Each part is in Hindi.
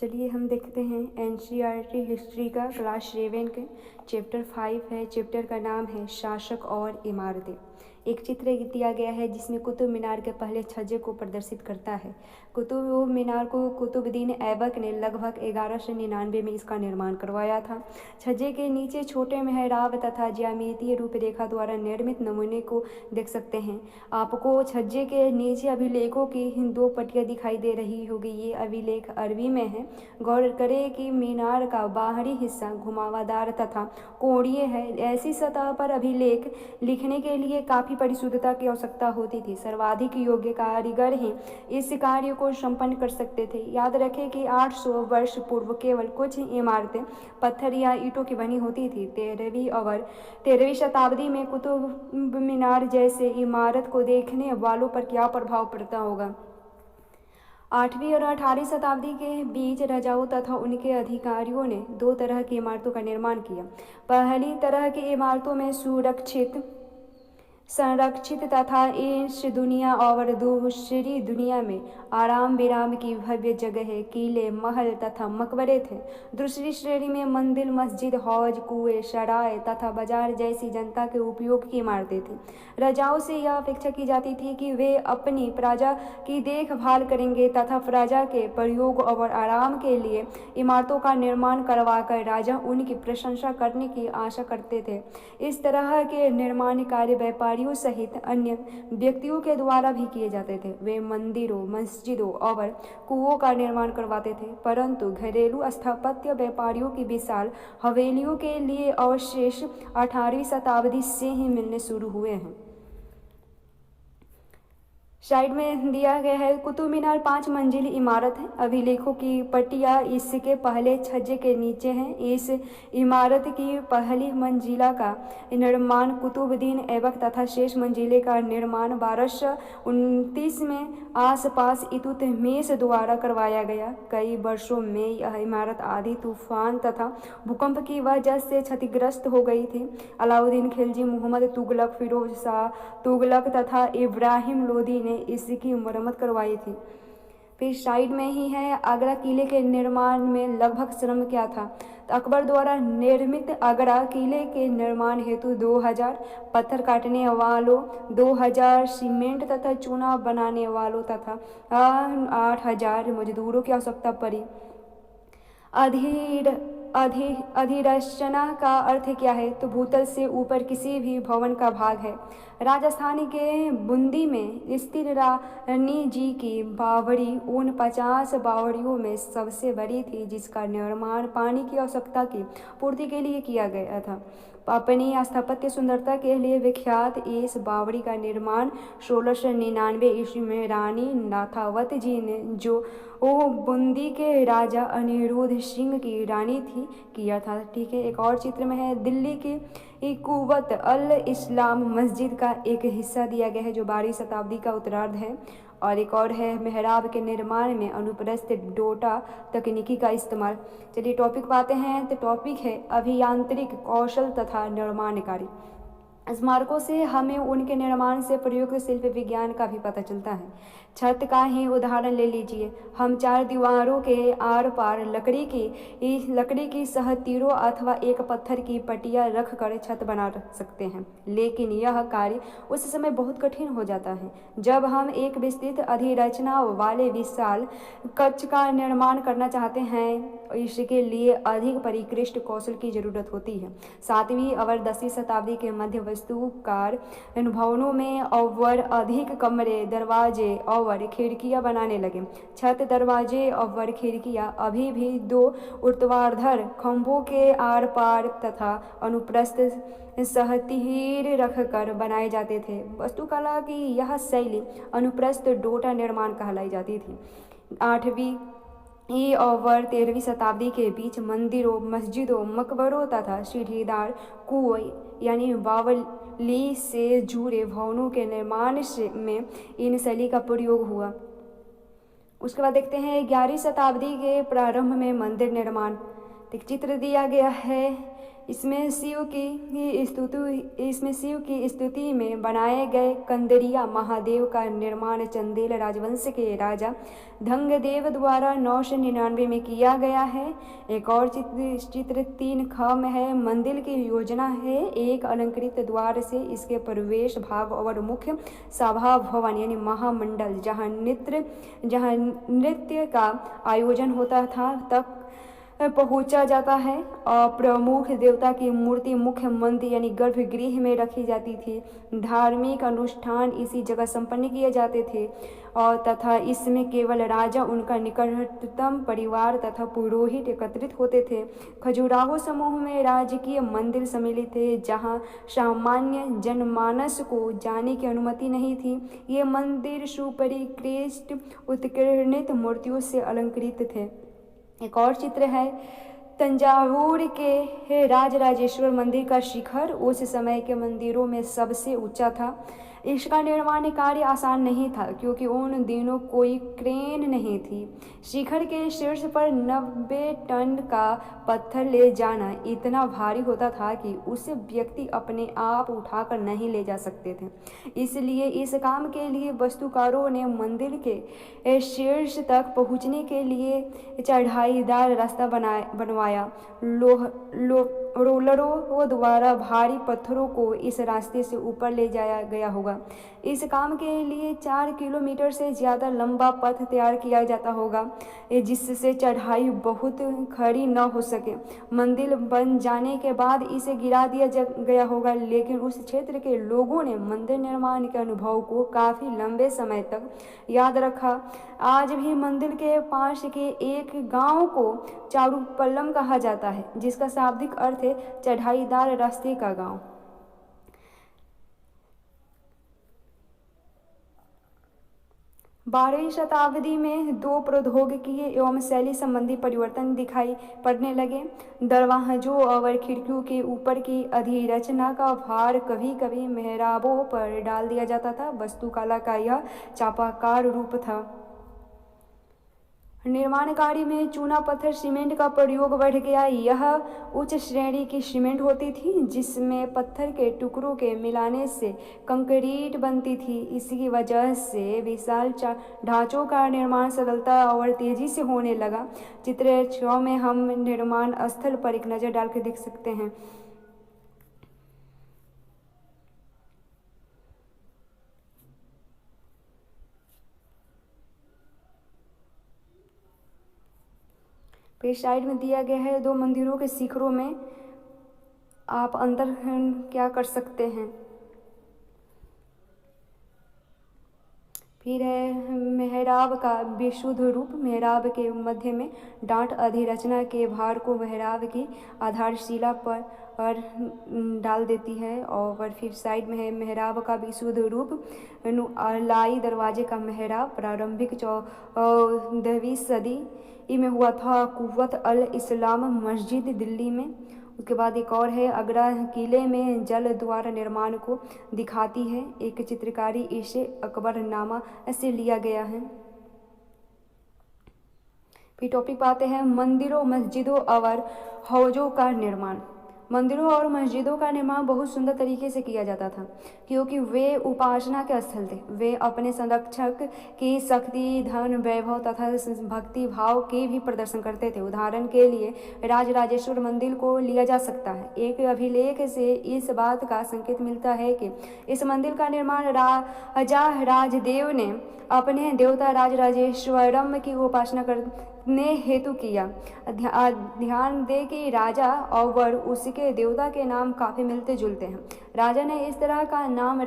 चलिए हम देखते हैं एनसीईआरटी हिस्ट्री का क्लास 7 के चैप्टर 5 है। चैप्टर का नाम है शासक और इमारतें। एक चित्र दिया गया है जिसमें कुतुब मीनार के पहले छज्जे को प्रदर्शित करता है। कुतुब मीनार को कुतुबुद्दीन ऐबक ने लगभग 1199 में इसका निर्माण करवाया था। छज्जे के नीचे छोटे मेहराब तथा ज्यामितीय रूपरेखा द्वारा निर्मित नमूने को देख सकते हैं। आपको छज्जे के नीचे अभिलेखों की 2 पट्टियाँ दिखाई दे रही होगी। ये अभिलेख अरबी में है। गौर करें कि मीनार का बाहरी हिस्सा घुमावदार तथा कोणीय है। ऐसी सतह पर अभिलेख लिखने के लिए काफ़ी परिशुद्धता की आवश्यकता होती थी। सर्वाधिक योग्य कारीगर ही इस कार्य को संपन्न कर सकते थे। याद रखें कि 800 वर्ष पूर्व केवल कुछ इमारतें पत्थर या ईंटों की बनी होती थी। 13वीं शताब्दी में कुतुब मीनार जैसे इमारत को देखने वालों पर क्या प्रभाव पड़ता होगा। 8वीं और 18वीं शताब्दी के बीच राजाओं तथा उनके अधिकारियों ने 2 तरह की इमारतों का निर्माण किया। पहली तरह की इमारतों में संरक्षित तथा इस दुनिया और दूसरी दुनिया में आराम विराम की भव्य जगह किले, महल तथा मकबरे थे। दूसरी श्रेणी में मंदिर, मस्जिद, हौज, कुएं, सराय तथा बाजार जैसी जनता के उपयोग की इमारतें थीं। राजाओं से यह अपेक्षा की जाती थी कि वे अपनी प्रजा की देखभाल करेंगे तथा प्रजा के प्रयोग और आराम के लिए इमारतों का निर्माण करवाकर राजा उनकी प्रशंसा करने की आशा करते थे। इस तरह के निर्माण कार्य व्यापारियों सहित अन्य व्यक्तियों के द्वारा भी किए जाते थे। वे मंदिरों, मस्जिदों और कुओं का निर्माण करवाते थे, परंतु घरेलू स्थापत्य व्यापारियों की विशाल हवेलियों के लिए अवशेष 18वीं शताब्दी से ही मिलने शुरू हुए हैं। साइड में दिया गया है कुतुब मीनार 5 मंजिली इमारत है। अभिलेखों की पट्टियाँ इसके पहले छज्जे के नीचे हैं। इस इमारत की पहली मंजिला का निर्माण कुतुबुद्दीन ऐबक तथा शेष मंजिले का निर्माण 1229 में आसपास इल्तुतमिश द्वारा करवाया गया। कई वर्षों में यह इमारत आंधी, तूफान तथा भूकंप की वजह से क्षतिग्रस्त हो गई थी। अलाउद्दीन खिलजी, मोहम्मद तुगलक, फिरोज शाह तुगलक तथा इब्राहिम लोदी ने इसकी मरम्मत करवाई थी। फिर साइड में ही है आगरा किले के निर्माण में लगभग श्रम क्या था। तो अकबर द्वारा निर्मित आगरा किले के निर्माण हेतु 2000 पत्थर काटने वालों, 2000 सीमेंट तथा चूना बनाने वालों तथा 8000 मजदूरों की आवश्यकता पड़ी। अधिरचना का अर्थ क्या है? तो भूतल से ऊपर किसी भी भवन का भाग है। राजस्थान के बूंदी में स्थित रानी जी की बावड़ी उन 50 बावड़ियों में सबसे बड़ी थी जिसका निर्माण पानी की आवश्यकता की पूर्ति के लिए किया गया था। अपनी स्थापत्य सुंदरता के लिए विख्यात इस बावड़ी का निर्माण 1699 ईस्वी में रानी नाथावत जी ने, जो बूंदी के राजा अनिरुद्ध सिंह की रानी थी, किया था। ठीक है, एक और चित्र में है दिल्ली की कुव्वत अल इस्लाम मस्जिद का एक हिस्सा दिया गया है जो 12वीं शताब्दी का उत्तरार्ध है। और एक और है मेहराब के निर्माण में अनुप्रस्थ डोटा तकनीकी का इस्तेमाल। चलिए टॉपिक पे आते हैं। तो टॉपिक है अभियांत्रिक कौशल तथा निर्माण कार्य। स्मारकों से हमें उनके निर्माण से प्रयुक्त शिल्प विज्ञान का भी पता चलता है। छत का ही उदाहरण ले लीजिए। हम 4 दीवारों के आर पार लकड़ी की सहतीरों अथवा एक पत्थर की पटिया रख कर छत बना सकते हैं, लेकिन यह कार्य उस समय बहुत कठिन हो जाता है जब हम एक विस्तृत अधिरचना वाले विशाल कक्ष का निर्माण करना चाहते हैं। इसके लिए अधिक परिष्कृत कौशल की जरूरत होती है। 7वीं और 10वीं शताब्दी के मध्य वास्तुकार भवनों में और अधिक कमरे, दरवाजे और खिड़कियां बनाने लगे। छत, दरवाजे और खिड़कियां अभी भी 2 ऊर्ध्वाधर खंभों के आर पार तथा अनुप्रस्थ सहतीर रखकर बनाए जाते थे। वास्तुकला की यह शैली अनुप्रस्थ डोटा निर्माण कहलाई जाती थी। 8वीं और 13वीं शताब्दी के बीच मंदिरों, मस्जिदों, मकबरों तथा सीढ़ीदार कुएं यानी बावली से जुड़े भवनों के निर्माण में इन शैली का प्रयोग हुआ। उसके बाद देखते हैं 11वीं शताब्दी के प्रारंभ में मंदिर निर्माण। एक चित्र दिया गया है। इसमें शिव की स्तुति में बनाए गए कंदरिया महादेव का निर्माण चंदेल राजवंश के राजा धंगदेव द्वारा 999 में किया गया है। एक और चित्र 3 में है। मंदिर की योजना है एक अलंकृत द्वार से इसके प्रवेश भाग और मुख्य सभा भवन यानी महामंडल जहाँ नृत्य का आयोजन होता था तक पहुंचा जाता है और प्रमुख देवता की मूर्ति मुख्य मंदिर यानी गर्भगृह में रखी जाती थी। धार्मिक अनुष्ठान इसी जगह संपन्न किए जाते थे और तथा इसमें केवल राजा उनका निकटतम परिवार तथा पुरोहित एकत्रित होते थे। खजुराहो समूह में राजकीय मंदिर सम्मिलित थे जहां सामान्य जनमानस को जाने की अनुमति नहीं थी। ये मंदिर सुपरिकृष्ट उत्कीर्णित मूर्तियों से अलंकृत थे। एक और चित्र है तंजावुर के राजराजेश्वर मंदिर का शिखर उस समय के मंदिरों में सबसे ऊंचा था। इसका निर्माण कार्य आसान नहीं था क्योंकि उन दिनों कोई क्रेन नहीं थी। शिखर के शीर्ष पर 90 टन का पत्थर ले जाना इतना भारी होता था कि उसे व्यक्ति अपने आप उठाकर नहीं ले जा सकते थे। इसलिए इस काम के लिए वास्तुकारों ने मंदिर के शीर्ष तक पहुंचने के लिए चढ़ाईदार रास्ता बनवाया। रोलरों द्वारा भारी पत्थरों को इस रास्ते से ऊपर ले जाया गया होगा। इस काम के लिए 4 किलोमीटर से ज़्यादा लंबा पथ तैयार किया जाता होगा जिससे चढ़ाई बहुत खड़ी न हो सके। मंदिर बन जाने के बाद इसे गिरा दिया गया होगा, लेकिन उस क्षेत्र के लोगों ने मंदिर निर्माण के अनुभव को काफ़ी लंबे समय तक याद रखा। आज भी मंदिर के पास के एक गांव को चारुपल्लम कहा जाता है जिसका शाब्दिक अर्थ है चढ़ाईदार रास्ते का गांव। 12वीं शताब्दी में 2 प्रौद्योगिकीय एवं शैली संबंधी परिवर्तन दिखाई पड़ने लगे। दरवाजों और खिड़कियों के ऊपर की अधिरचना का भार कभी कभी मेहराबों पर डाल दिया जाता था। वास्तुकला का यह चापाकार रूप था। निर्माण कार्य में चूना पत्थर सीमेंट का प्रयोग बढ़ गया। यह उच्च श्रेणी की सीमेंट होती थी जिसमें पत्थर के टुकड़ों के मिलाने से कंक्रीट बनती थी। इसकी वजह से विशाल ढांचों का निर्माण सरलता और तेजी से होने लगा। चित्र 6 में हम निर्माण स्थल पर एक नज़र डाल के देख सकते हैं। फिर साइड में दिया गया है 2 मंदिरों के शिखरों में आप अंदर क्या कर सकते हैं। फिर है मेहराब का विशुद्ध रूप। मेहराब के मध्य में डांट अधिरचना के भार को मेहराब की आधारशिला पर डाल देती है। और फिर साइड में है मेहराब का विशुद्ध रूप। लाई दरवाजे का मेहराब प्रारंभिक 14वीं सदी में हुआ था। कुव्वत अल इस्लाम मस्जिद दिल्ली में। उसके बाद एक और है आगरा किले में जल द्वार निर्माण को दिखाती है। एक चित्रकारी इसे अकबरनामा से लिया गया है। फिर टॉपिक पे आते हैं मंदिरों मस्जिदों और हौजों का निर्माण। मंदिरों और मस्जिदों का निर्माण बहुत सुंदर तरीके से किया जाता था क्योंकि वे उपासना के स्थल थे। वे अपने संरक्षक की शक्ति धन वैभव तथा भक्ति भाव के भी प्रदर्शन करते थे। उदाहरण के लिए राजराजेश्वर मंदिर को लिया जा सकता है। एक अभिलेख से इस बात का संकेत मिलता है कि इस मंदिर का निर्माण राजा राजदेव ने अपने देवता राजराजेश्वरम की उपासना करने हेतु किया। ध्यान दे कि राजा और उसके देवता के नाम काफ़ी मिलते जुलते हैं। राजा ने इस तरह का नाम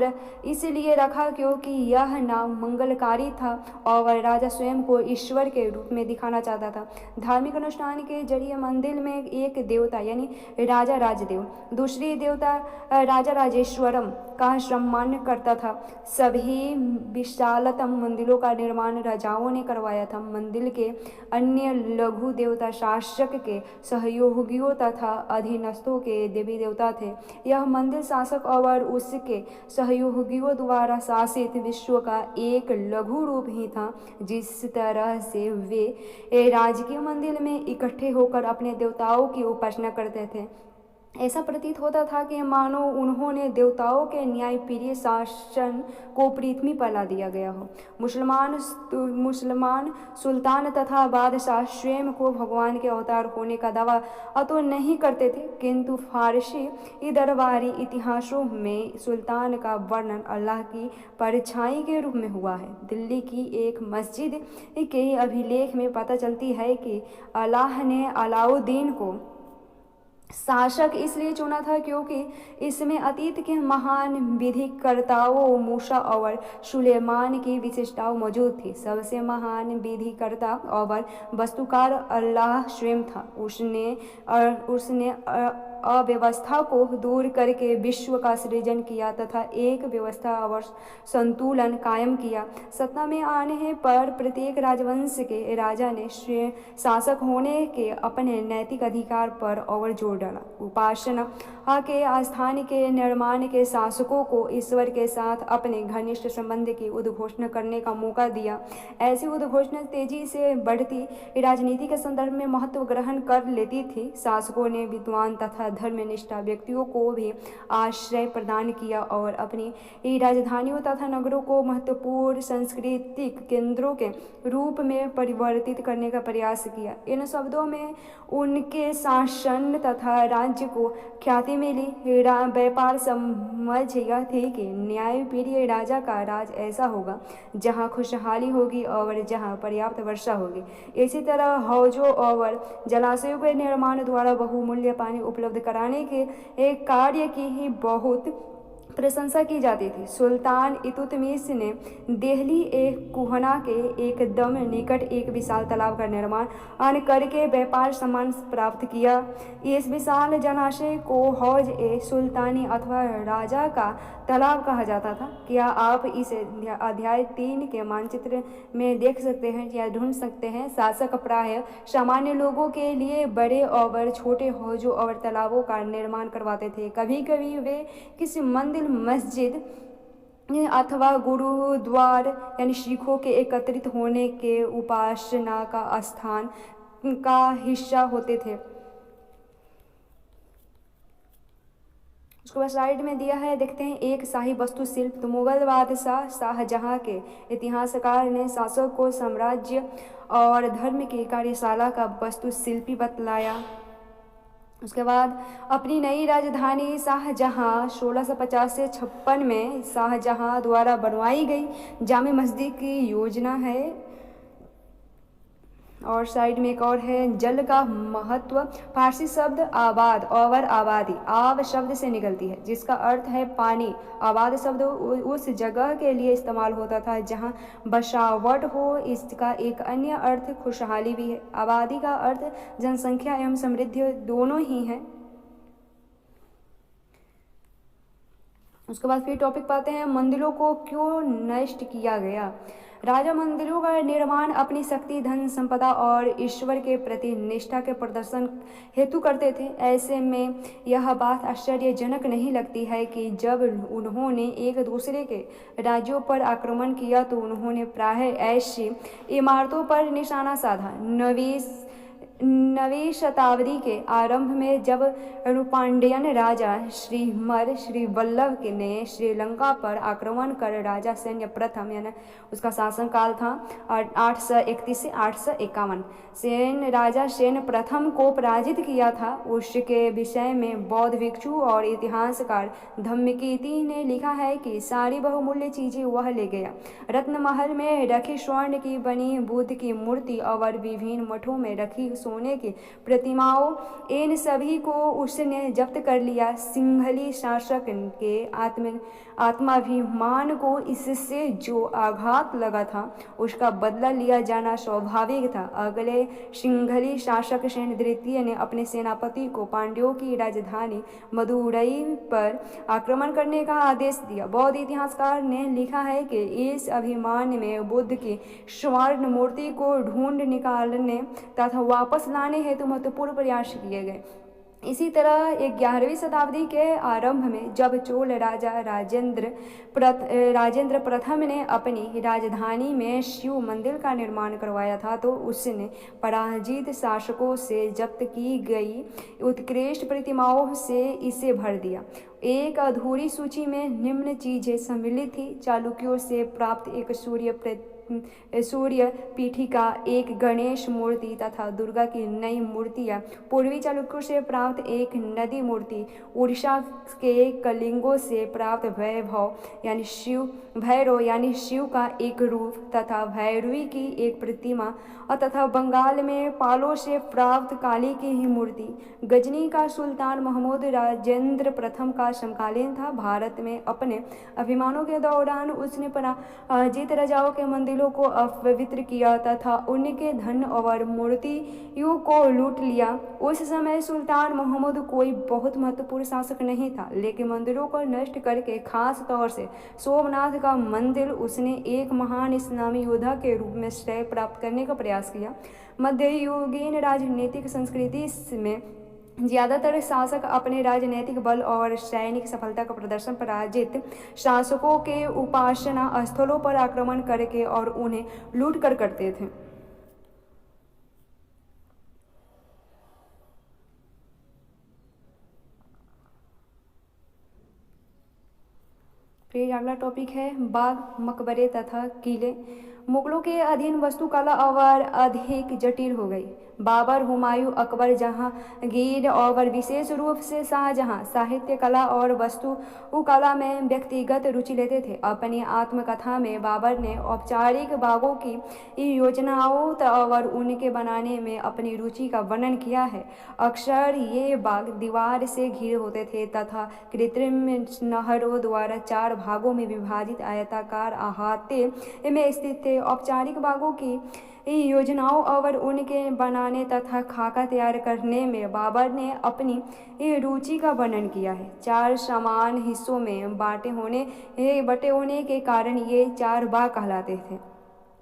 इसलिए रखा क्योंकि यह नाम मंगलकारी था और राजा स्वयं को ईश्वर के रूप में दिखाना चाहता था। धार्मिक अनुष्ठान के जरिए मंदिर में एक देवता यानी राजा राजदेव दूसरी देवता राजा राजेश्वरम का सम्मान करता था। सभी विशालतम मंदिरों का निर्माण राजाओं ने करवाया था। मंदिर के अन्य लघु देवता शासक के सहयोगियों तथा अधीनस्थों के देवी देवता थे। यह मंदिर शासक शासक और उसके सहयोगियों द्वारा शासित विश्व का एक लघु रूप ही था। जिस तरह से वे राजकीय मंदिर में इकट्ठे होकर अपने देवताओं की उपासना करते थे, ऐसा प्रतीत होता था कि मानो उन्होंने देवताओं के न्यायप्रिय शासन को पृथ्वी पर ला दिया गया हो। मुसलमान सुल्तान तथा बादशाह स्वयं को भगवान के अवतार होने का दावा तो नहीं करते थे, किंतु फारसी दरबारी इतिहासों में सुल्तान का वर्णन अल्लाह की परछाई के रूप में हुआ है। दिल्ली की एक मस्जिद के अभिलेख में पता चलती है कि अल्लाह ने अलाउद्दीन को शासक इसलिए चुना था क्योंकि इसमें अतीत के महान विधिकर्ताओं मूसा और सुलेमान की विशेषताओं मौजूद थी। सबसे महान विधिकर्ता और वस्तुकार अल्लाह स्वयं था। उसने अव्यवस्था को दूर करके विश्व का सृजन किया तथा एक व्यवस्था और संतुलन कायम किया। सत्ता में आने पर प्रत्येक राजवंश के राजा ने शासक होने के अपने नैतिक अधिकार पर और जोर डाला। उपासना के स्थान के निर्माण के शासकों को ईश्वर के साथ अपने घनिष्ठ संबंध की उद्घोषणा करने का मौका दिया। ऐसी उद्घोषणा तेजी से बढ़ती राजनीति के संदर्भ में महत्व ग्रहण कर लेती थी। शासकों ने विद्वान तथा धर्मनिष्ठ व्यक्तियों को भी आश्रय प्रदान किया और अपनी राजधानियों तथा नगरों को महत्वपूर्ण सांस्कृतिक केंद्रों के रूप में परिवर्तित करने का प्रयास किया। इन शब्दों में उनके शासन तथा राज्य को ख्याति मिली। व्यापार समझ यह थी कि न्यायप्रिय राजा का राज ऐसा होगा जहाँ खुशहाली होगी और जहाँ पर्याप्त वर्षा होगी। इसी तरह हौजों और जलाशयों के निर्माण द्वारा बहुमूल्य पानी उपलब्ध कराने के एक कार्य की ही बहुत प्रशंसा की जाती थी। सुल्तान इल्तुतमिश ने दिल्ली कुहना के एकदम निकट एक विशाल तालाब का निर्माण करके व्यापार सम्मान प्राप्त किया। इस विशाल जलाशय को हौज सुल्तानी अथवा राजा का तालाब कहा जाता था। क्या आप इसे अध्याय 3 के मानचित्र में देख सकते हैं या ढूंढ सकते हैं। शासक प्रायः सामान्य लोगों के लिए बड़े और छोटे हौजों और तालाबों का निर्माण करवाते थे। कभी कभी वे किसी मंदिर, मस्जिद अथवा गुरुद्वार यानी सिखों के एकत्रित होने के उपासना का स्थान का हिस्सा होते थे। उसके बाद साइड में दिया है, देखते हैं एक शाही वास्तुशिल्प। तो मुगल बादशाह शाहजहां के इतिहासकार ने शासक को साम्राज्य और धर्म की कार्यशाला का वास्तुशिल्पी बतलाया। उसके बाद अपनी नई राजधानी शाहजहां 1650 से 56 में शाहजहां द्वारा बनवाई गई जामे मस्जिद की योजना है। और साइड में एक और है, जल का महत्व। फारसी शब्द आबाद और आबादी आब शब्द से निकलती है जिसका अर्थ है पानी। आबाद शब्द उस जगह के लिए इस्तेमाल होता था जहां बसावट हो। इसका एक अन्य अर्थ खुशहाली भी है। आबादी का अर्थ जनसंख्या एवं समृद्धि दोनों ही है। उसके बाद फिर टॉपिक पाते हैं, मंदिरों को क्यों नष्ट किया गया। राजा मंदिरों का निर्माण अपनी शक्ति, धन संपदा और ईश्वर के प्रति निष्ठा के प्रदर्शन हेतु करते थे। ऐसे में यह बात आश्चर्यजनक नहीं लगती है कि जब उन्होंने एक दूसरे के राज्यों पर आक्रमण किया तो उन्होंने प्रायः ऐसी इमारतों पर निशाना साधा। नवीं शताब्दी के आरंभ में जब पांड्यन राजा श्रीवल्लभ ने श्रीलंका पर आक्रमण कर राजा सैन्य प्रथम यानी उसका शासनकाल था 831 से 851 राजा सेन प्रथम को पराजित किया था। उसके विषय में बौद्ध भिक्षु और इतिहासकार धम्मकीर्ति ने लिखा है कि सारी बहुमूल्य चीजें वह ले गया। रत्नमहल में रखी स्वर्ण की बनी बुद्ध की मूर्ति और विभिन्न मठों में रखी सोने की प्रतिमाओं, इन सभी को उसने जब्त कर लिया। सिंहली शासक के आत्माभिमान को इससे जो आघात लगा था उसका बदला लिया जाना स्वाभाविक था। अगले सिंहली शासक सेन द्वितीय ने अपने सेनापति को पांड्यों की राजधानी मदुरई पर आक्रमण करने का आदेश दिया। बौद्ध इतिहासकार ने लिखा है कि इस अभिमान में बुद्ध की स्वर्ण मूर्ति को ढूंढ निकालने तथा वापस लाने हेतु महत्वपूर्ण प्रयास किए गए। इसी तरह 11वीं शताब्दी के आरंभ में जब चोल राजा राजेंद्र प्रथम ने अपनी राजधानी में शिव मंदिर का निर्माण करवाया था, तो उसने पराजित शासकों से जब्त की गई उत्कृष्ट प्रतिमाओं से इसे भर दिया। एक अधूरी सूची में निम्न चीजें सम्मिलित थी: चालुक्यों से प्राप्त एक सूर्य पीठिका, एक गणेश मूर्ति तथा दुर्गा की नई मूर्तियाँ, पूर्वी चालुक्यों से प्राप्त एक नदी मूर्ति, उड़ीसा के कलिंगों से प्राप्त भैरव यानी शिव का एक रूप तथा भैरवी की एक प्रतिमा, तथा बंगाल में पालों से प्राप्त काली की ही मूर्ति। गजनी का सुल्तान महमूद राजेंद्र प्रथम का समकालीन था। भारत में अपने अभिमानों के दौरान उसने पराजित राजाओं के मंदिरों को अपवित्र किया तथा उनके धन और मूर्तियों को लूट लिया। उस समय सुल्तान महमूद कोई बहुत महत्वपूर्ण शासक नहीं था, लेकिन मंदिरों को नष्ट करके, खास तौर से सोमनाथ का मंदिर, उसने एक महान इस्लामी योद्धा के रूप में श्रेय प्राप्त करने का प्रयास किया। मध्ययुगीन राजनीतिक संस्कृति में ज़्यादातर शासक अपने राजनीतिक बल और सैनिक सफलता का प्रदर्शन पराजित शासकों के उपासना स्थलों पर आक्रमण करके और उन्हें लूट कर करते थे। फिर अगला टॉपिक है बाग, मकबरे तथा किले। मुगलों के अधीन वास्तुकला और अधिक जटिल हो गई। बाबर, हुमायूं, अकबर, जहांगीर और विशेष रूप से शाहजहां साहित्य कला और वास्तुकला में व्यक्तिगत रुचि लेते थे। अपनी आत्मकथा में बाबर ने औपचारिक बागों की योजनाओं और उनके बनाने में अपनी रुचि का वर्णन किया है। अक्सर ये बाग दीवार से घिरे होते थे तथा कृत्रिम नहरों द्वारा 4 भागों में विभाजित आयताकार अहाते में स्थित थे। औपचारिक बागों की योजनाओं और उनके बनाने तथा खाका तैयार करने में बाबर ने अपनी रुचि का वर्णन किया है। 4 समान हिस्सों में बटे होने के कारण ये 4 बाग कहलाते थे।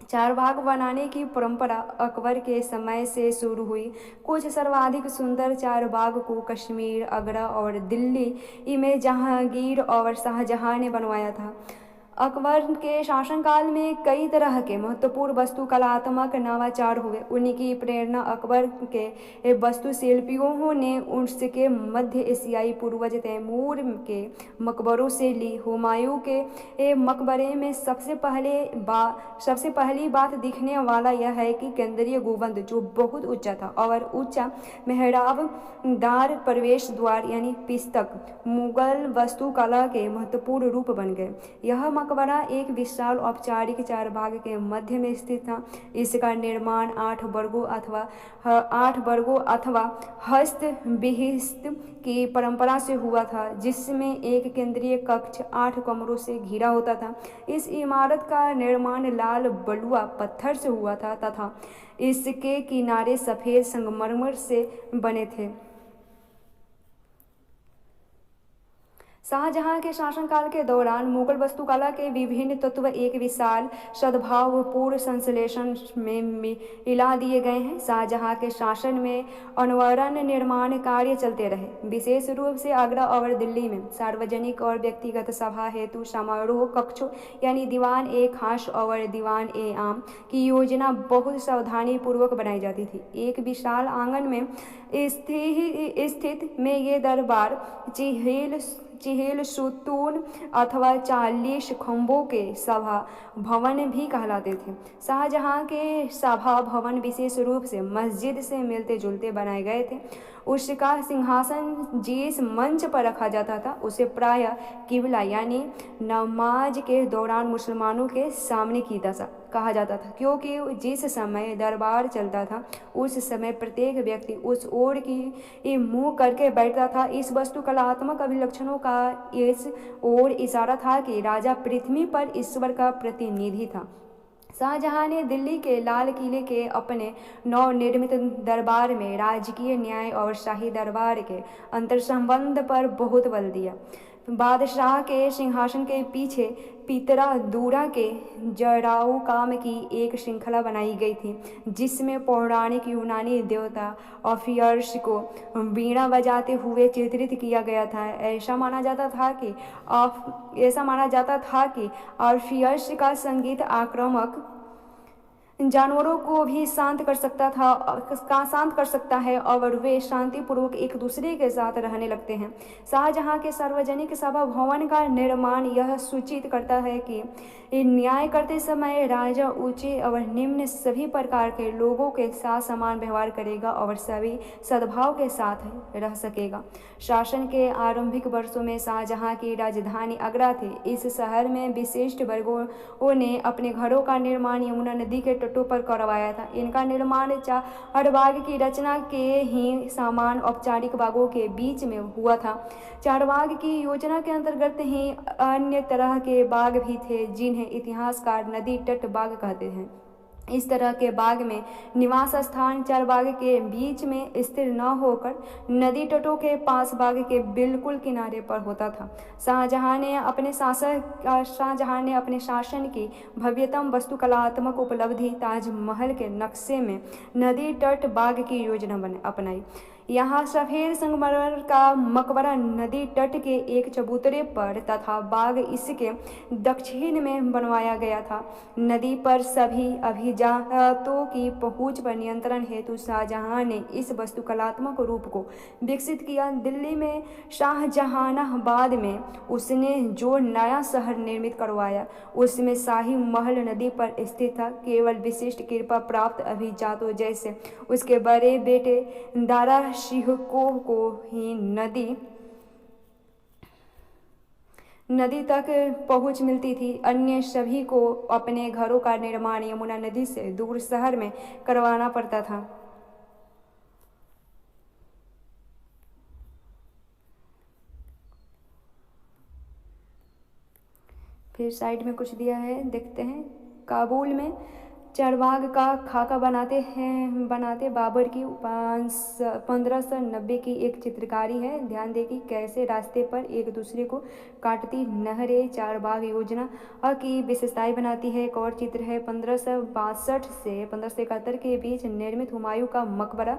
4 बाग बनाने की परंपरा अकबर के समय से शुरू हुई। कुछ सर्वाधिक सुंदर 4 बाग को कश्मीर, आगरा और दिल्ली में जहांगीर और शाहजहां ने बनवाया था। अकबर के शासनकाल में कई तरह के महत्वपूर्ण वास्तुकलात्मक नवाचार हुए। उनकी प्रेरणा अकबर के वास्तुशिल्पियों ने उसके मध्य एशियाई पूर्वज तैमूर के मकबरों से ली। हुमायूं के मकबरे में सबसे पहली बात दिखने वाला यह है कि केंद्रीय गुंबद, जो बहुत ऊंचा था, और ऊंचा मेहराबदार प्रवेश द्वार यानी पिस्तक मुगल वास्तुकला के महत्वपूर्ण रूप बन गए। यह मकबरा एक विशाल औपचारिक 4 भाग के मध्य में स्थित था। इसका निर्माण 8 वर्गों अथवा हस्त विहिस्त की परंपरा से हुआ था, जिसमें एक केंद्रीय कक्ष 8 कमरों से घिरा होता था। इस इमारत का निर्माण लाल बलुआ पत्थर से हुआ था तथा इसके किनारे सफ़ेद संगमरमर से बने थे। शाहजहां के शासनकाल के दौरान मुगल वास्तुकला के विभिन्न तत्व एक विशाल सद्भावपूर्ण संश्लेषण में मिला दिए गए हैं। शाहजहां के शासन में अनवरत निर्माण कार्य चलते रहे। विशेष रूप से आगरा और दिल्ली में सार्वजनिक और व्यक्तिगत सभा हेतु समारोह कक्षों यानी दीवान-ए खास और दीवान-ए-आम की योजना बहुत सावधानी पूर्वक बनाई जाती थी। एक विशाल आंगन में स्थित में ये दरबार चिहेल सुतून अथवा 40 खंभों के सभा भवन भी कहलाते थे। शाहजहां के सभा भवन विशेष रूप से मस्जिद से मिलते जुलते बनाए गए थे। उसका सिंहासन जिस मंच पर रखा जाता था उसे प्रायः किबला यानी नमाज के दौरान मुसलमानों के सामने की दशा कहा जाता था, क्योंकि जिस समय दरबार चलता था उस समय प्रत्येक व्यक्ति उस ओर की मुंह करके बैठता था। इस वास्तुकलात्मक अभिलक्षणों का इस ओर इशारा था कि राजा पृथ्वी पर ईश्वर का प्रतिनिधि था। शाहजहां ने दिल्ली के लाल किले के अपने नवनिर्मित दरबार में राजकीय न्याय और शाही दरबार के अंतर्संबंध पर बहुत बल दिया। बादशाह के सिंहासन के पीछे पितरादूरा के जराऊ काम की एक श्रृंखला बनाई गई थी, जिसमें पौराणिक यूनानी देवता ऑफियर्स को वीणा बजाते हुए चित्रित किया गया था। ऐसा माना जाता था कि ऑफियर्स का संगीत आक्रामक जानवरों को भी शांत कर सकता है और वे शांतिपूर्वक एक दूसरे के साथ रहने लगते हैं। शाहजहां के सार्वजनिक सभा भवन का निर्माण यह सूचित करता है कि न्याय करते समय राजा ऊंचे और निम्न सभी प्रकार के लोगों के साथ समान व्यवहार करेगा और सभी सद्भाव के साथ रह सकेगा। शासन के आरंभिक वर्षों में शाहजहां की राजधानी आगरा थी। इस शहर में विशिष्ट वर्गों ने अपने घरों का निर्माण यमुना नदी के तटों पर करवाया था। इनका निर्माण चारबाग की रचना के ही समान औपचारिक बागों के बीच में हुआ था। चारबाग की योजना के अंतर्गत ही अन्य तरह के बाग भी थे, जिन्हें इतिहासकार नदी तट बाग कहते हैं। इस तरह के बाग में निवास स्थान चारबाग के बीच में स्थिर न होकर नदी तटों के पास बाग के बिल्कुल किनारे पर होता था। शाहजहां ने अपने शासन की भव्यतम वास्तुकलात्मक उपलब्धि ताजमहल के नक्शे में नदी तट बाग की योजना अपनाई। यहाँ सफ़ेद संगमरमर का मकबरा नदी तट के एक चबूतरे पर तथा बाग इसके दक्षिण में बनवाया गया था। नदी पर सभी अभिजातों की पहुंच पर नियंत्रण हेतु शाहजहां ने इस वास्तुकलात्मक रूप को विकसित किया। दिल्ली में शाहजहानाबाद में उसने जो नया शहर निर्मित करवाया, उसमें शाही महल नदी पर स्थित था। केवल विशिष्ट कृपा प्राप्त अभिजातों जैसे उसके बड़े बेटे दारा शिकोह को ही नदी तक पहुंच मिलती थी। अन्य सभी को अपने घरों का निर्माण यमुना नदी से दूर शहर में करवाना पड़ता था। फिर साइड में कुछ दिया है, देखते हैं। काबुल में चारबाग का खाका बनाते बाबर की 1590 की एक चित्रकारी है। ध्यान दें कि कैसे रास्ते पर एक दूसरे को काटती नहरें चारबाग योजना की विशेषताएं बनाती है। एक और चित्र है 1562 से 1571 के बीच निर्मित हुमायूं का मकबरा,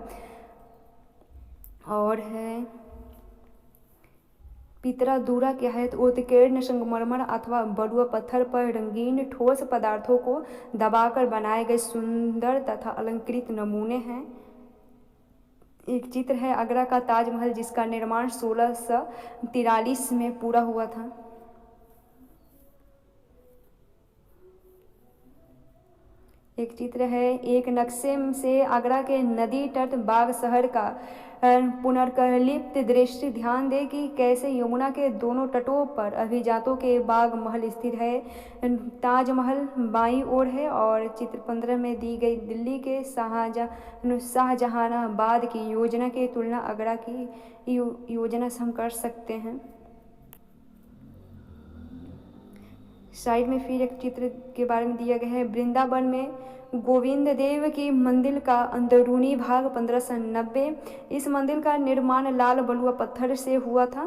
और है पितरादूरा क्या है तो उत्कीर्ण संगमरमर अथवा बलुआ पत्थर पर रंगीन ठोस पदार्थों को दबाकर बनाए गए सुंदर तथा अलंकृत नमूने हैं। एक चित्र है आगरा का ताजमहल, जिसका निर्माण 1643 में पूरा हुआ था। एक चित्र है एक नक्शे से आगरा के नदी तट बाग शहर का पुनर्कलित दृश्य। ध्यान दें कि कैसे यमुना के दोनों तटों पर अभिजातों के बाग महल स्थित है। ताजमहल बाईं ओर है। और चित्र 15 में दी गई दिल्ली के शाहजहानाबाद की योजना की तुलना आगरा की योजना से हम कर सकते हैं। साइड में फिर एक चित्र के बारे में दिया गया है। वृंदावन में गोविंद देव की मंदिर का अंदरूनी भाग 1590। इस मंदिर का निर्माण लाल बलुआ पत्थर से हुआ था।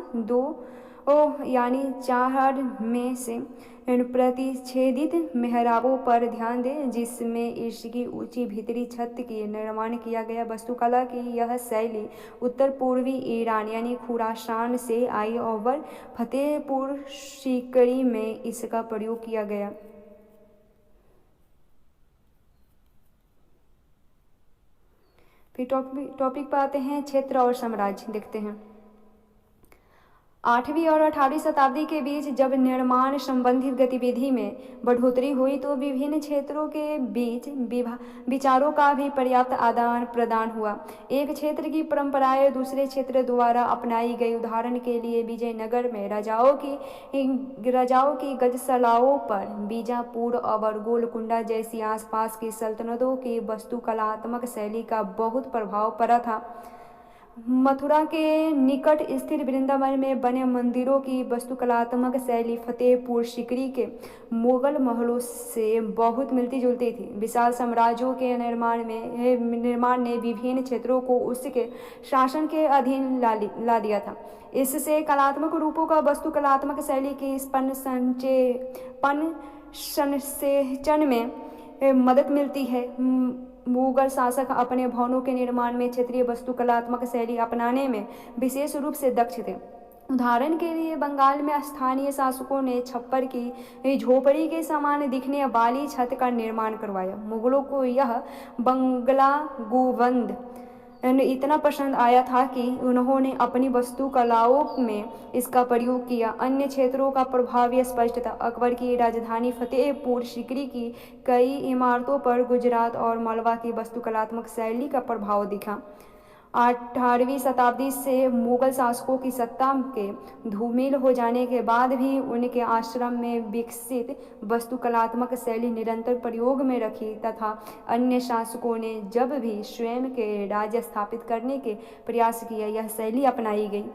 यानी 4 में से प्रतिच्छेदित मेहराबों पर ध्यान दें, जिसमें इसकी ऊंची भीतरी छत की निर्माण किया गया। वास्तुकला की यह शैली उत्तर पूर्वी ईरान यानी खुरासान से आई और फतेहपुर सीकरी में इसका प्रयोग किया गया। फिर टॉपिक पर आते हैं, क्षेत्र और साम्राज्य देखते हैं। 8वीं और 18वीं शताब्दी के बीच जब निर्माण संबंधित गतिविधि में बढ़ोतरी हुई तो विभिन्न क्षेत्रों के बीच विचारों का भी पर्याप्त आदान प्रदान हुआ। एक क्षेत्र की परंपराएं दूसरे क्षेत्र द्वारा अपनाई गई। उदाहरण के लिए विजयनगर में राजाओं की गजशालाओं पर बीजापुर और गोलकुंडा जैसी आसपास की सल्तनतों की वास्तुकलात्मक शैली का बहुत प्रभाव पड़ा था। मथुरा के निकट स्थित वृंदावन में बने मंदिरों की वास्तुकलात्मक शैली फतेहपुर सीकरी के मुगल महलों से बहुत मिलती जुलती थी। विशाल साम्राज्यों के निर्माण ने विभिन्न क्षेत्रों को उसके शासन के अधीन ला दिया था। इससे कलात्मक रूपों का वास्तुकलात्मक शैली की संसेचन में मदद मिलती है। मुगल शासक अपने भवनों के निर्माण में क्षेत्रीय वास्तुकलात्मक शैली अपनाने में विशेष रूप से दक्ष थे। उदाहरण के लिए बंगाल में स्थानीय शासकों ने छप्पर की झोपड़ी के समान दिखने वाली छत का निर्माण करवाया। मुगलों को यह बंगला गुंबद इतना पसंद आया था कि उन्होंने अपनी वास्तुकलाओं में इसका प्रयोग किया। अन्य क्षेत्रों का प्रभाव यह स्पष्ट था। अकबर की राजधानी फतेहपुर सीकरी की कई इमारतों पर गुजरात और मालवा की वास्तुकलात्मक शैली का प्रभाव दिखा। 18वीं शताब्दी से मुगल शासकों की सत्ता के धूमिल हो जाने के बाद भी उनके आश्रम में विकसित वास्तुकलात्मक शैली निरंतर प्रयोग में रखी तथा अन्य शासकों ने जब भी स्वयं के राज्य स्थापित करने के प्रयास किए यह शैली अपनाई गई।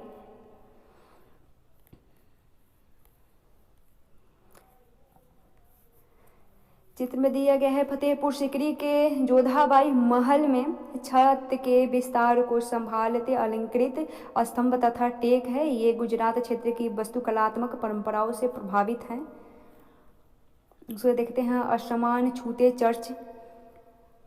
चित्र में दिया गया है फतेहपुर सीकरी के जोधाबाई महल में छत के विस्तार को संभालते अलंकृत स्तंभ तथा टेक है। ये गुजरात क्षेत्र की वास्तुकलात्मक परंपराओं से प्रभावित हैं। उसको देखते हैं असमान छूते चर्च।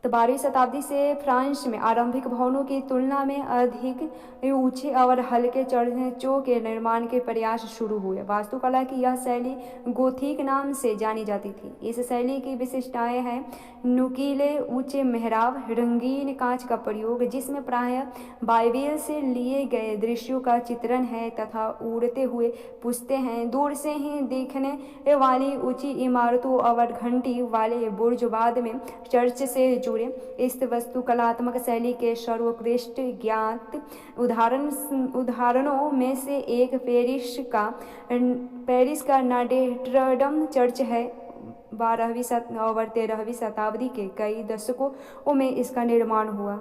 तो 12वीं शताब्दी से फ्रांस में आरंभिक भवनों की तुलना में अधिक ऊंचे और हल्के चर्चों के निर्माण के प्रयास शुरू हुए। वास्तुकला की यह शैली गोथिक नाम से जानी जाती थी। इस शैली की विशिष्टताएं हैं नुकीले ऊंचे मेहराब, रंगीन कांच का प्रयोग जिसमें प्रायः बाइबल से लिए गए दृश्यों का चित्रण है तथा उड़ते हुए पुष्ते हैं। दूर से ही दिखने वाली ऊंची इमारतों और घंटी वाले बुर्ज बाद में चर्च से जुड़े। इस वास्तुकलात्मक शैली के सर्वोत्कृष्ट ज्ञात उदाहरणों में से एक पेरिस का नॉटेरडम चर्च है। 12वीं और 13वीं शताब्दी के कई दशकों में इसका निर्माण हुआ।